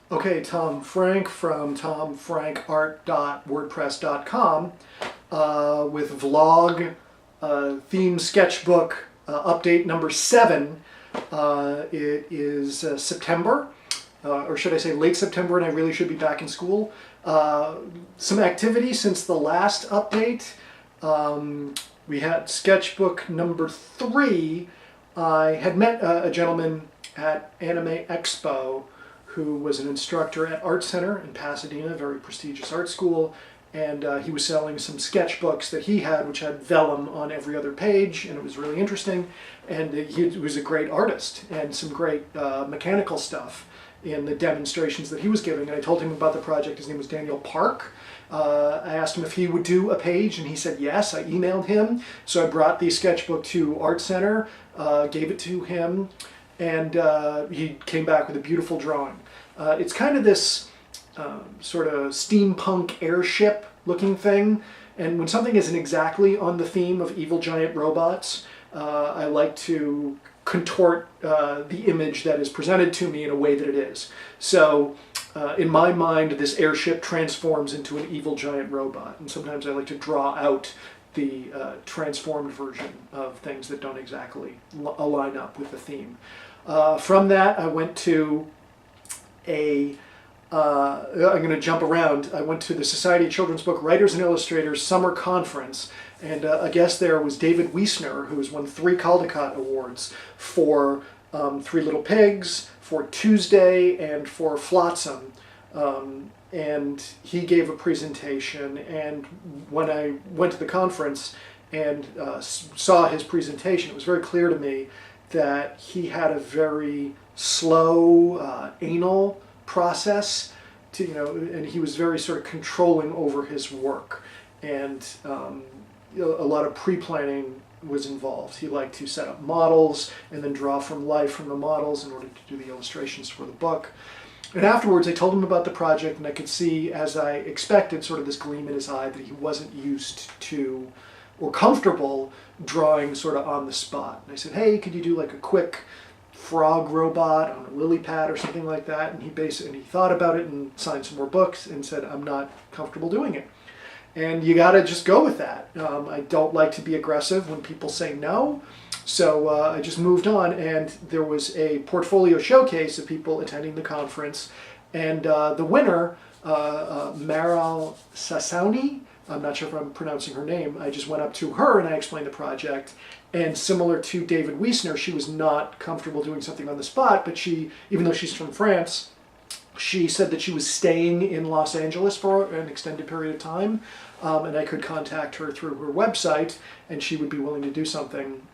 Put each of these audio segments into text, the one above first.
Okay, Tom Frank from tomfrankart.wordpress.com with vlog theme sketchbook update number 7. It is September, or should I say late September, and I really should be back in school. Some activity since the last update. We had sketchbook number 3. I had met a gentleman at Anime Expo who was an instructor at Art Center in Pasadena, a very prestigious art school, and he was selling some sketchbooks that he had, which had vellum on every other page, and it was really interesting. And he was a great artist, and some great mechanical stuff in the demonstrations that he was giving. And I told him about the project. His name was Daniel Park. I asked him if he would do a page, and he said yes. I emailed him, so I brought the sketchbook to Art Center, gave it to him, and he came back with a beautiful drawing. It's kind of this sort of steampunk airship looking thing, and when something isn't exactly on the theme of evil giant robots, I like to contort the image that is presented to me in a way that it is. So in my mind, this airship transforms into an evil giant robot, and sometimes I like to draw out the transformed version of things that don't exactly align up with the theme. From that, I went to I'm going to jump around. I went to the Society of Children's Book Writers and Illustrators Summer Conference, and a guest there was David Wiesner, who has won 3 Caldecott Awards for Three Little Pigs, for Tuesday, and for Flotsam. And he gave a presentation, and when I went to the conference and saw his presentation, it was very clear to me that he had a very slow, anal process to, and he was very sort of controlling over his work, and a lot of pre-planning was involved. He liked to set up models and then draw from life from the models in order to do the illustrations for the book. And afterwards I told him about the project, and I could see, as I expected, sort of this gleam in his eye that he wasn't used to or comfortable drawing sort of on the spot. And I said, hey, could you do like a quick frog robot on a lily pad or something like that? And he thought about it and signed some more books and said, I'm not comfortable doing it. And you got to just go with that. I don't like to be aggressive when people say no. So I just moved on, and there was a portfolio showcase of people attending the conference. And the winner, Maral Sassoni, I'm not sure if I'm pronouncing her name, I just went up to her and I explained the project. And similar to David Wiesner, she was not comfortable doing something on the spot, but she, even though she's from France, she said that she was staying in Los Angeles for an extended period of time, and I could contact her through her website, and she would be willing to do something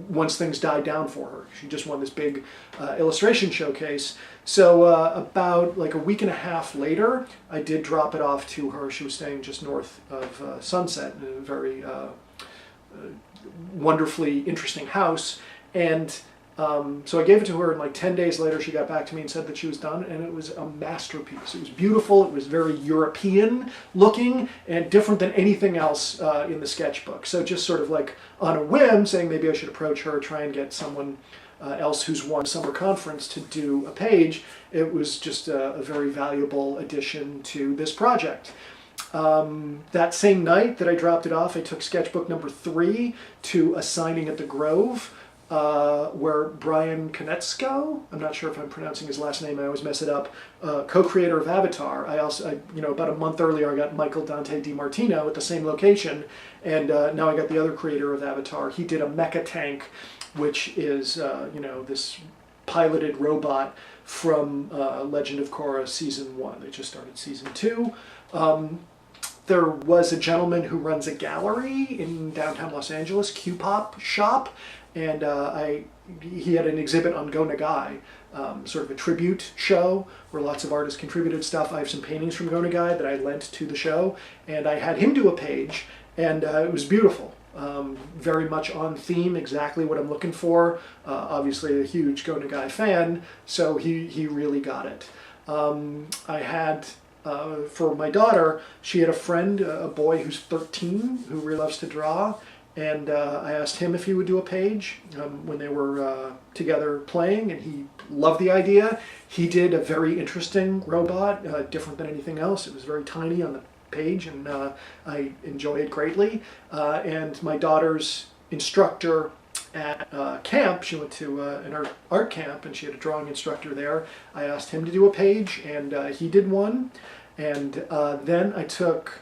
once things died down for her. She just won this big illustration showcase. So about like a week and a half later, I did drop it off to her. She was staying just north of Sunset in a very wonderfully interesting house. And so I gave it to her, and like 10 days later she got back to me and said that she was done, and it was a masterpiece. It was beautiful, it was very European looking, and different than anything else in the sketchbook. So just sort of like on a whim, saying maybe I should approach her, try and get someone else who's won a summer conference to do a page. It was just a very valuable addition to this project. That same night that I dropped it off, I took sketchbook number 3 to a signing at the Grove, where Brian Konietzko, I'm not sure if I'm pronouncing his last name, I always mess it up, co-creator of Avatar. I also, about a month earlier I got Michael Dante DiMartino at the same location, and now I got the other creator of Avatar. He did a mecha tank, which is, this piloted robot from Legend of Korra Season 1. They just started Season 2. There was a gentleman who runs a gallery in downtown Los Angeles, Q-Pop Shop, and he had an exhibit on Go Nagai, sort of a tribute show where lots of artists contributed stuff. I have some paintings from Go Nagai that I lent to the show, and I had him do a page, and it was beautiful. Very much on theme, exactly what I'm looking for. Obviously a huge Go Nagai fan, so he really got it. I had, for my daughter, she had a friend, a boy who's 13, who really loves to draw, and I asked him if he would do a page when they were together playing, and he loved the idea. He did a very interesting robot, different than anything else. It was very tiny on the page, and I enjoyed it greatly. And my daughter's instructor at camp, she went to an art camp, and she had a drawing instructor there. I asked him to do a page, and he did one. And then I took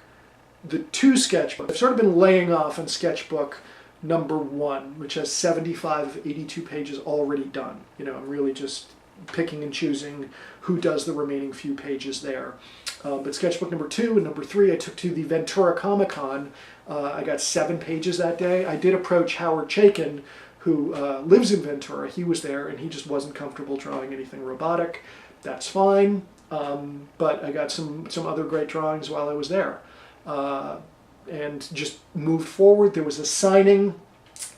the two sketchbooks. I've sort of been laying off on sketchbook number 1, which has 75, 82 pages already done. You know, I'm really just picking and choosing who does the remaining few pages there. But sketchbook number 2 and number 3 I took to the Ventura Comic-Con. I got 7 pages that day. I did approach Howard Chaykin, who lives in Ventura. He was there, and he just wasn't comfortable drawing anything robotic. That's fine. But I got some other great drawings while I was there. And just moved forward. There was a signing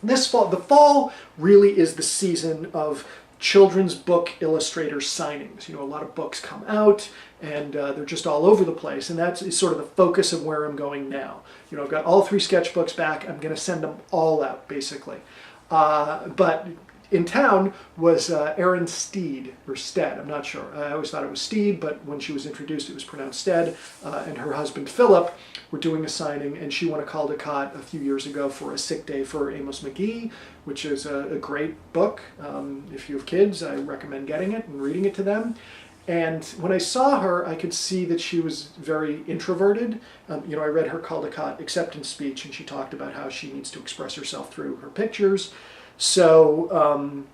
this fall. The fall really is the season of children's book illustrator signings. You know, a lot of books come out, and they're just all over the place, and that's sort of the focus of where I'm going now. You know, I've got all 3 sketchbooks back. I'm going to send them all out, basically. But in town was Erin Steed, or Stead, I'm not sure. I always thought it was Steed, but when she was introduced it was pronounced Stead, and her husband Philip were doing a signing, and she won a Caldecott a few years ago for A Sick Day for Amos McGee, which is a great book. If you have kids, I recommend getting it and reading it to them. And when I saw her, I could see that she was very introverted. You know, I read her Caldecott acceptance speech, and she talked about how she needs to express herself through her pictures. So,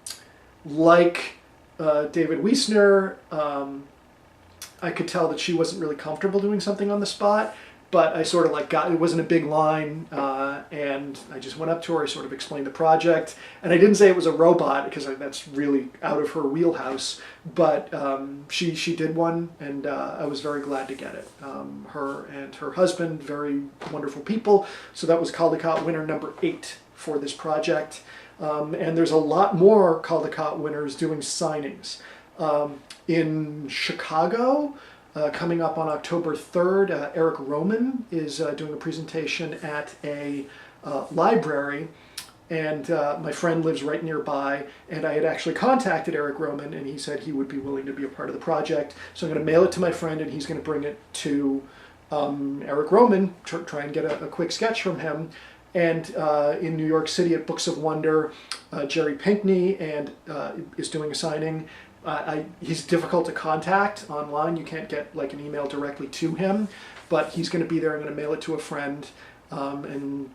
like David Wiesner, I could tell that she wasn't really comfortable doing something on the spot, but I sort of like it wasn't a big line, and I just went up to her, I sort of explained the project, and I didn't say it was a robot, because that's really out of her wheelhouse, but she did one, and I was very glad to get it. Her and her husband, very wonderful people, so that was Caldecott winner number 8 for this project. And there's a lot more Caldecott winners doing signings. In Chicago, coming up on October 3rd, Eric Roman is doing a presentation at a library, and my friend lives right nearby, and I had actually contacted Eric Roman, and he said he would be willing to be a part of the project. So I'm going to mail it to my friend, and he's going to bring it to Eric Roman, try and get a quick sketch from him. And in New York City at Books of Wonder, Jerry Pinkney is doing a signing. He's difficult to contact online. You can't get like an email directly to him, but he's going to be there. I'm going to mail it to a friend, and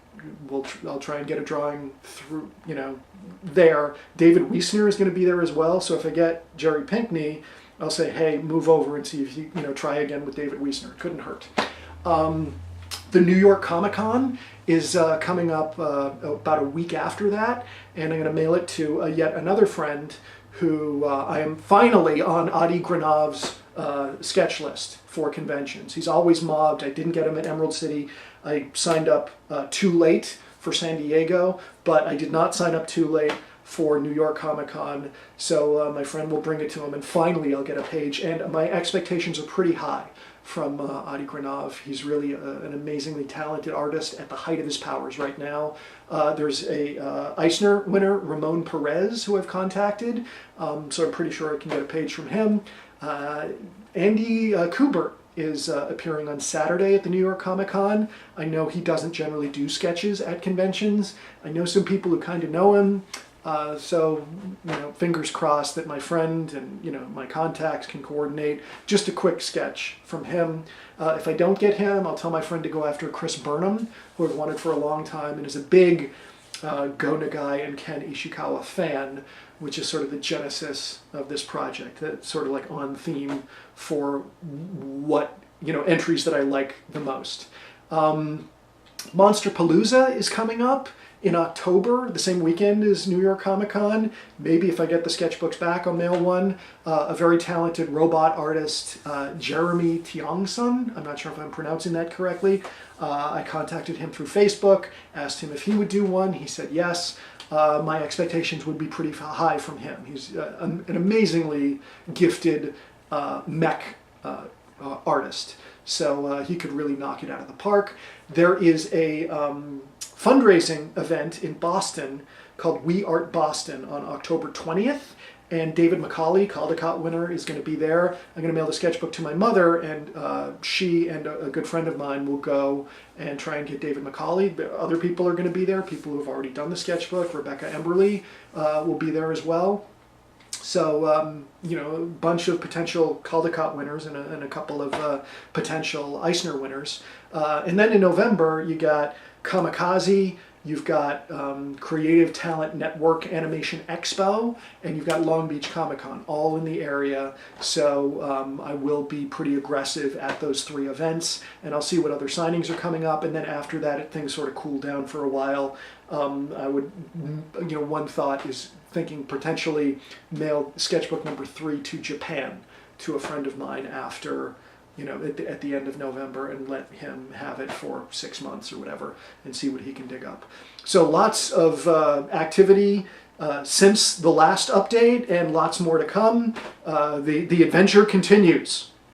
I'll try and get a drawing through, you know, there. David Wiesner is going to be there as well. So if I get Jerry Pinkney, I'll say, hey, move over and see if you try again with David Wiesner. Couldn't hurt. The New York Comic-Con is coming up about a week after that, and I'm going to mail it to yet another friend who I am finally on Adi Granov's sketch list for conventions. He's always mobbed. I didn't get him at Emerald City. I signed up too late for San Diego, but I did not sign up too late for New York Comic-Con, so my friend will bring it to him, and finally I'll get a page, and my expectations are pretty high from Adi Granov. He's really an amazingly talented artist at the height of his powers right now. There's a Eisner winner, Ramon Perez, who I've contacted, so I'm pretty sure I can get a page from him. Andy Kubert is appearing on Saturday at the New York Comic-Con. I know he doesn't generally do sketches at conventions. I know some people who kind of know him. So, fingers crossed that my friend and, my contacts can coordinate just a quick sketch from him. If I don't get him, I'll tell my friend to go after Chris Burnham, who I've wanted for a long time and is a big Go Nagai and Ken Ishikawa fan, which is sort of the genesis of this project. That's sort of like on theme for what, entries that I like the most. Monster Palooza is coming up in October, the same weekend as New York Comic-Con. Maybe if I get the sketchbooks back, I'll mail one. A very talented robot artist, Jeremy Tiongson. I'm not sure if I'm pronouncing that correctly. I contacted him through Facebook, asked him if he would do one. He said yes. My expectations would be pretty high from him. He's an amazingly gifted mech artist. So he could really knock it out of the park. There is a fundraising event in Boston called We Art Boston on October 20th. And David McCauley, Caldecott winner, is going to be there. I'm going to mail the sketchbook to my mother, and she and a good friend of mine will go and try and get David McCauley. But other people are going to be there, people who have already done the sketchbook. Rebecca Emberley will be there as well. So, a bunch of potential Caldecott winners and a couple of potential Eisner winners. And then in November, you got Kamikaze, you've got Creative Talent Network Animation Expo, and you've got Long Beach Comic Con, all in the area. So I will be pretty aggressive at those 3 events, and I'll see what other signings are coming up. And then after that, things sort of cool down for a while. I would, one thought is thinking potentially mail sketchbook number 3 to Japan to a friend of mine after, at the end of November, and let him have it for 6 months or whatever and see what he can dig up. So lots of activity since the last update, and lots more to come. The adventure continues.